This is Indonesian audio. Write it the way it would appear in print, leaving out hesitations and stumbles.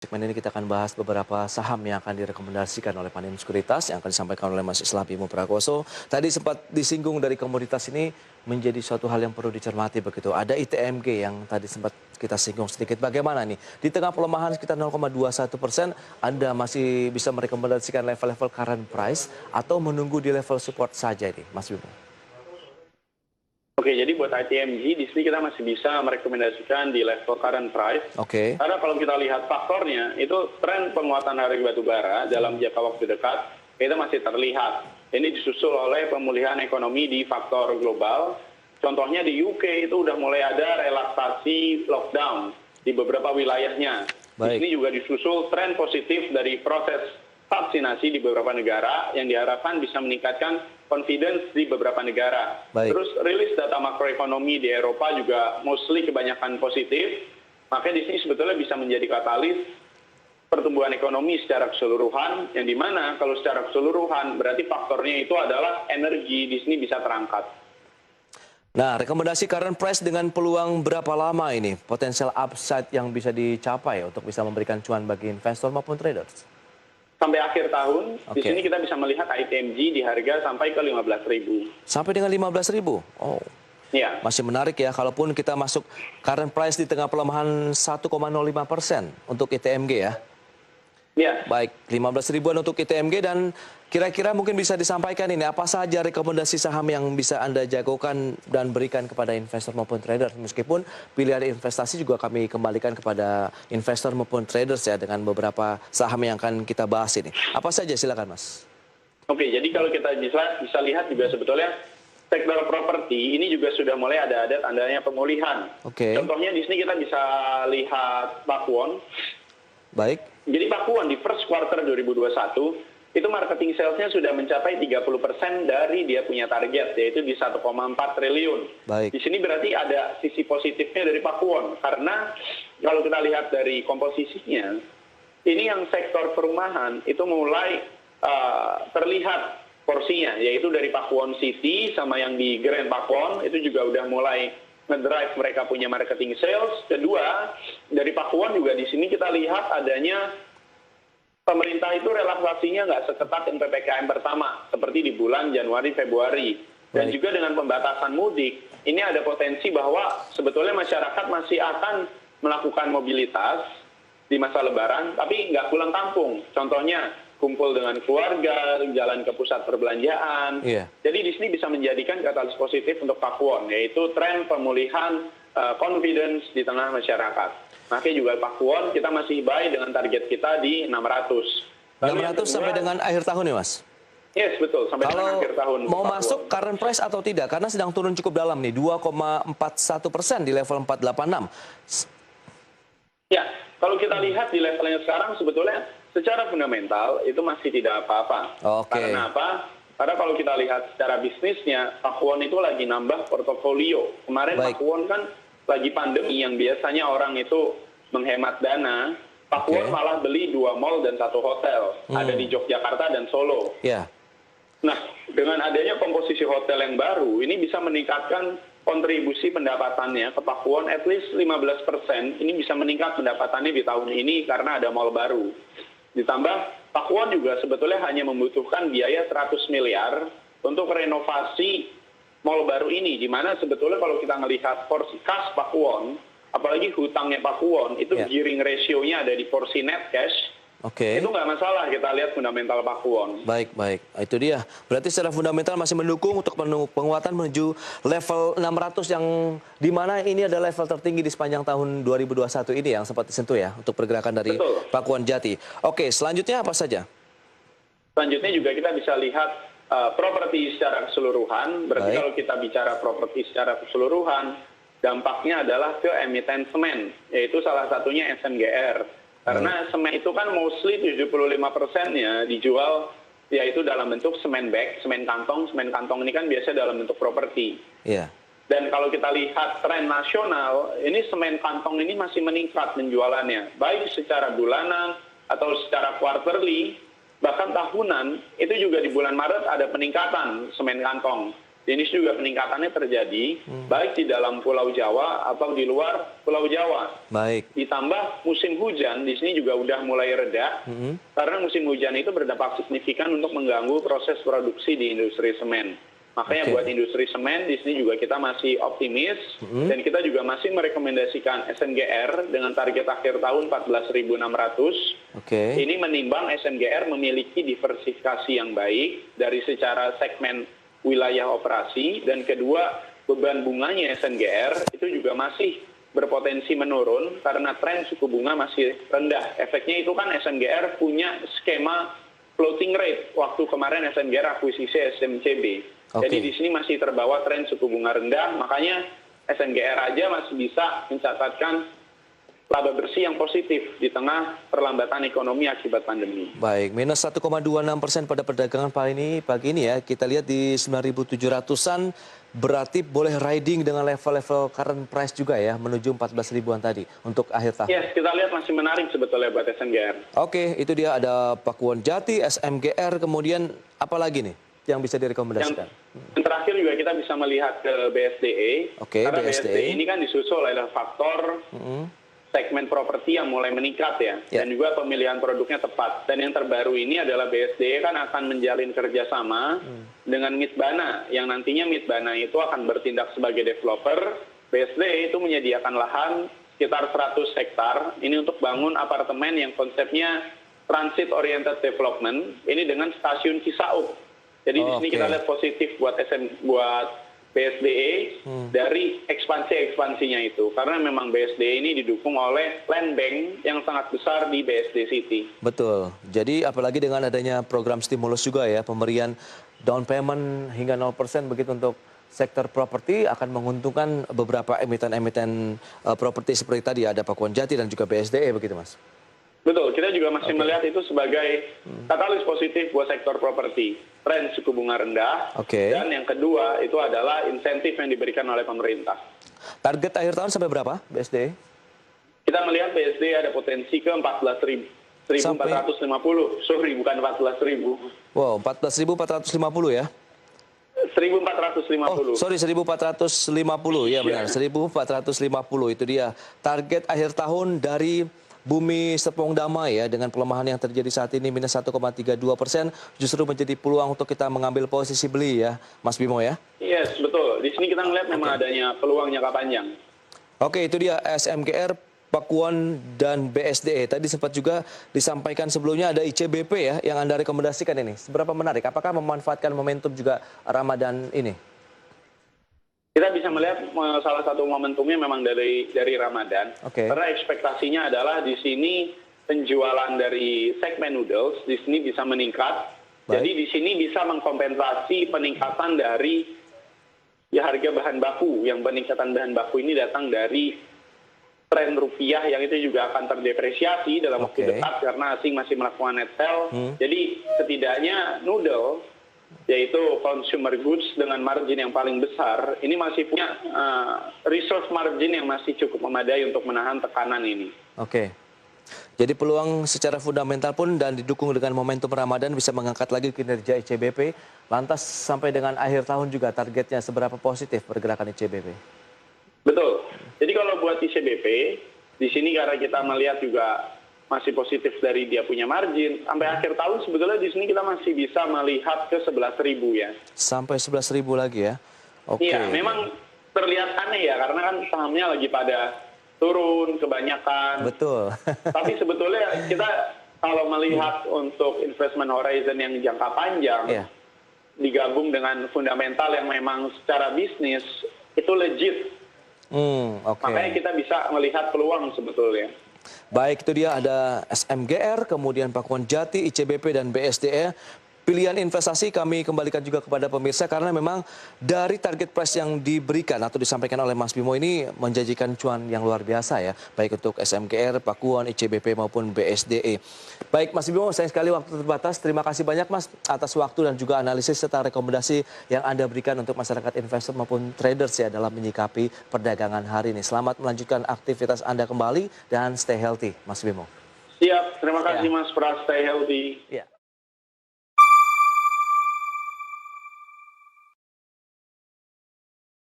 Segmen ini kita akan bahas beberapa saham yang akan direkomendasikan oleh Pandemi Sekuritas yang akan disampaikan oleh Mas Islam Bimo Prakoso. Tadi sempat disinggung dari komoditas ini menjadi suatu hal yang perlu dicermati begitu. Ada ITMG yang tadi sempat kita singgung sedikit. Bagaimana nih? Di tengah pelemahan sekitar 0,21%, Anda masih bisa merekomendasikan level-level current price atau menunggu di level support saja nih, Mas Bimo? Oke, jadi buat ITMG di sini kita masih bisa merekomendasikan di level current price. Oke. Karena kalau kita lihat faktornya, itu tren penguatan harga batu bara dalam jangka waktu dekat itu masih terlihat. Ini disusul oleh pemulihan ekonomi di faktor global. Contohnya di UK itu udah mulai ada relaksasi lockdown di beberapa wilayahnya. Di sini juga disusul tren positif dari proses vaksinasi di beberapa negara yang diharapkan bisa meningkatkan confidence di beberapa negara. Terus rilis data makroekonomi di Eropa juga mostly kebanyakan positif. Makanya di sini sebetulnya bisa menjadi katalis pertumbuhan ekonomi secara keseluruhan, yang dimana kalau secara keseluruhan berarti faktornya itu adalah energi, di sini bisa terangkat. Nah, rekomendasi current price dengan peluang berapa lama ini potensial upside yang bisa dicapai untuk bisa memberikan cuan bagi investor maupun traders? Sampai akhir tahun, di sini kita bisa melihat ITMG di harga sampai ke 15.000. Sampai dengan 15.000? Oh, ya. Masih menarik ya, kalaupun kita masuk current price di tengah pelemahan 1,05% untuk ITMG ya? Ya. Baik, 15 ribuan untuk ITMG, dan kira-kira mungkin bisa disampaikan ini, apa saja rekomendasi saham yang bisa Anda jagokan dan berikan kepada investor maupun trader. Meskipun pilihan investasi juga kami kembalikan kepada investor maupun traders ya, dengan beberapa saham yang akan kita bahas ini. Apa saja, silakan Mas. Oke, jadi kalau kita bisa lihat juga sebetulnya sektor properti ini juga sudah mulai ada tandanya pemulihan. Contohnya di sini kita bisa lihat Pakuwon. Baik. Jadi Pakuwon di first quarter 2021 itu marketing salesnya sudah mencapai 30% dari dia punya target, yaitu di 1,4 triliun. Baik. Di sini berarti ada sisi positifnya dari Pakuwon, karena kalau kita lihat dari komposisinya, ini yang sektor perumahan itu mulai terlihat porsinya, yaitu dari Pakuwon City sama yang di Grand Pakuwon itu juga udah mulai ngedrive mereka punya marketing sales. Kedua, dari Pakuwon juga di sini kita lihat adanya pemerintah itu relaksasinya nggak seketat yang PPKM pertama, seperti di bulan Januari, Februari. Dan juga dengan pembatasan mudik, ini ada potensi bahwa sebetulnya masyarakat masih akan melakukan mobilitas di masa Lebaran, tapi nggak pulang kampung. Contohnya, kumpul dengan keluarga, jalan ke pusat perbelanjaan. Jadi di sini bisa menjadikan katalis positif untuk Pakuwon, yaitu tren pemulihan confidence di tengah masyarakat. Makanya juga Pakuwon kita masih buy dengan target kita di 600. 600 sampai dengan akhir tahun ya Mas? Yes, betul. Sampai dengan akhir tahun. Mau masuk current price atau tidak? Karena sedang turun cukup dalam nih, 2,41% di level 486. Ya, kalau kita lihat di levelnya sekarang sebetulnya secara fundamental itu masih tidak apa-apa. Karena apa? Karena kalau kita lihat secara bisnisnya, Pakuwon itu lagi nambah portofolio. Kemarin Pakuwon kan lagi pandemi yang biasanya orang itu menghemat dana. Pakuwon malah beli 2 mall dan 1 hotel. Ada di Yogyakarta dan Solo. Nah, dengan adanya komposisi hotel yang baru, ini bisa meningkatkan kontribusi pendapatannya ke Pakuwon at least 15%. Ini bisa meningkat pendapatannya di tahun ini karena ada mall baru. Ditambah Pakuwon juga sebetulnya hanya membutuhkan biaya 100 miliar untuk renovasi mall baru ini, di mana sebetulnya kalau kita melihat porsi kas Pakuwon, apalagi hutangnya Pakuwon, itu gearing ratio-nya ada di porsi net cash. Itu nggak masalah kita lihat fundamental Pakuwon. Baik, baik. Itu dia. Berarti secara fundamental masih mendukung untuk penguatan menuju level 600 yang dimana ini ada level tertinggi di sepanjang tahun 2021 ini yang sempat disentuh ya untuk pergerakan dari Pakuwon Jati. Oke, selanjutnya apa saja? Selanjutnya juga kita bisa lihat properti secara keseluruhan. Berarti kalau kita bicara properti secara keseluruhan, dampaknya adalah ke emiten semen, yaitu salah satunya SMGR. Karena semen itu kan mostly 75%-nya dijual yaitu dalam bentuk semen bag, semen kantong. Semen kantong ini kan biasa dalam bentuk properti. Dan kalau kita lihat tren nasional, ini semen kantong ini masih meningkat penjualannya. Baik secara bulanan atau secara quarterly, bahkan tahunan, itu juga di bulan Maret ada peningkatan semen kantong. ini juga peningkatannya terjadi baik di dalam Pulau Jawa atau di luar Pulau Jawa. Baik. Ditambah musim hujan di sini juga udah mulai reda, karena musim hujan itu berdampak signifikan untuk mengganggu proses produksi di industri semen. Makanya buat industri semen di sini juga kita masih optimis dan kita juga masih merekomendasikan SMGR dengan target akhir tahun 14.600. Ini menimbang SMGR memiliki diversifikasi yang baik dari secara segmen wilayah operasi, dan kedua beban bunganya SMGR itu juga masih berpotensi menurun karena tren suku bunga masih rendah. Efeknya itu kan SMGR punya skema floating rate waktu kemarin SMGR akuisisi SMCB. Jadi di sini masih terbawa tren suku bunga rendah, makanya SMGR aja masih bisa mencatatkan laba bersih yang positif di tengah perlambatan ekonomi akibat pandemi. Baik, minus 1,26% pada perdagangan pagi ini ya. Kita lihat di 9.700-an, berarti boleh riding dengan level-level current price juga ya, menuju 14 ribuan tadi untuk akhir tahun. Yes, kita lihat masih menarik sebetulnya buat SMGR. Oke, itu dia ada Pakuwon Jati, SMGR, kemudian apa lagi nih yang bisa direkomendasikan? Yang terakhir juga kita bisa melihat ke BSDE. Karena BSDE ini kan disusul oleh faktor segmen properti yang mulai meningkat ya. Dan juga pemilihan produknya tepat. Dan yang terbaru ini adalah BSDE kan akan menjalin kerjasama dengan Midbana, yang nantinya Midbana itu akan bertindak sebagai developer. BSDE itu menyediakan lahan sekitar 100 hektar ini untuk bangun apartemen yang konsepnya transit oriented development, ini dengan stasiun Cisauk. Jadi di sini kita lihat positif buat BSDE dari ekspansinya itu, karena memang BSDE ini didukung oleh land bank yang sangat besar di BSD City. Betul. Jadi apalagi dengan adanya program stimulus juga ya, pemberian down payment hingga 0% begitu untuk sektor properti akan menguntungkan beberapa emiten-emiten properti seperti tadi ada Pakuwon Jati dan juga BSDE begitu Mas. Betul, kita juga masih melihat itu sebagai katalis positif buat sektor properti. Tren suku bunga rendah, dan yang kedua itu adalah insentif yang diberikan oleh pemerintah. Target akhir tahun sampai berapa BSDE? Kita melihat BSDE ada potensi ke 14.450, sorry bukan 14.000. Wow, 14.450 ya? 1.450. Oh, sorry 1.450, ya benar, 1.450 itu dia. Target akhir tahun dari Bumi Serpong Damai ya, dengan pelemahan yang terjadi saat ini minus 1,32%, justru menjadi peluang untuk kita mengambil posisi beli ya, Mas Bimo ya? Yes, betul. Di sini kita melihat memang adanya peluang jangka panjang. Oke, itu dia SMGR, Pakuwon, dan BSDE. Tadi sempat juga disampaikan sebelumnya ada ICBP ya, yang Anda rekomendasikan ini. Seberapa menarik? Apakah memanfaatkan momentum juga Ramadan ini? Kita bisa melihat salah satu momentumnya memang dari Ramadan. Karena ekspektasinya adalah di sini penjualan dari segmen noodles di sini bisa meningkat. Jadi di sini bisa mengkompensasi peningkatan dari harga bahan baku. Yang peningkatan bahan baku ini datang dari tren rupiah yang itu juga akan terdepresiasi dalam waktu dekat karena asing masih melakukan net sell. Jadi setidaknya noodle, yaitu consumer goods dengan margin yang paling besar, ini masih punya reserve margin yang masih cukup memadai untuk menahan tekanan ini. Jadi peluang secara fundamental pun dan didukung dengan momentum Ramadan bisa mengangkat lagi kinerja ICBP. Lantas sampai dengan akhir tahun juga targetnya seberapa positif pergerakan ICBP? Betul. Jadi kalau buat ICBP, di sini karena kita melihat juga masih positif dari dia punya margin, sampai akhir tahun sebetulnya di sini kita masih bisa melihat ke 11.000 ya. Sampai 11.000 lagi ya? Iya, memang terlihat aneh ya, karena kan sahamnya lagi pada turun kebanyakan. Betul. Tapi sebetulnya kita kalau melihat untuk investment horizon yang jangka panjang, digabung dengan fundamental yang memang secara bisnis, itu legit. Makanya kita bisa melihat peluang sebetulnya. Baik, itu dia ada SMGR, kemudian Pakuwon Jati, ICBP, dan BSDE. Pilihan investasi kami kembalikan juga kepada pemirsa karena memang dari target price yang diberikan atau disampaikan oleh Mas Bimo ini menjanjikan cuan yang luar biasa ya, baik untuk SMGR, Pakuwon, ICBP maupun BSDE. Baik Mas Bimo, sayang sekali waktu terbatas. Terima kasih banyak Mas atas waktu dan juga analisis serta rekomendasi yang Anda berikan untuk masyarakat investor maupun traders ya dalam menyikapi perdagangan hari ini. Selamat melanjutkan aktivitas Anda kembali dan stay healthy, Mas Bimo. Siap, terima kasih Mas Pras, stay healthy.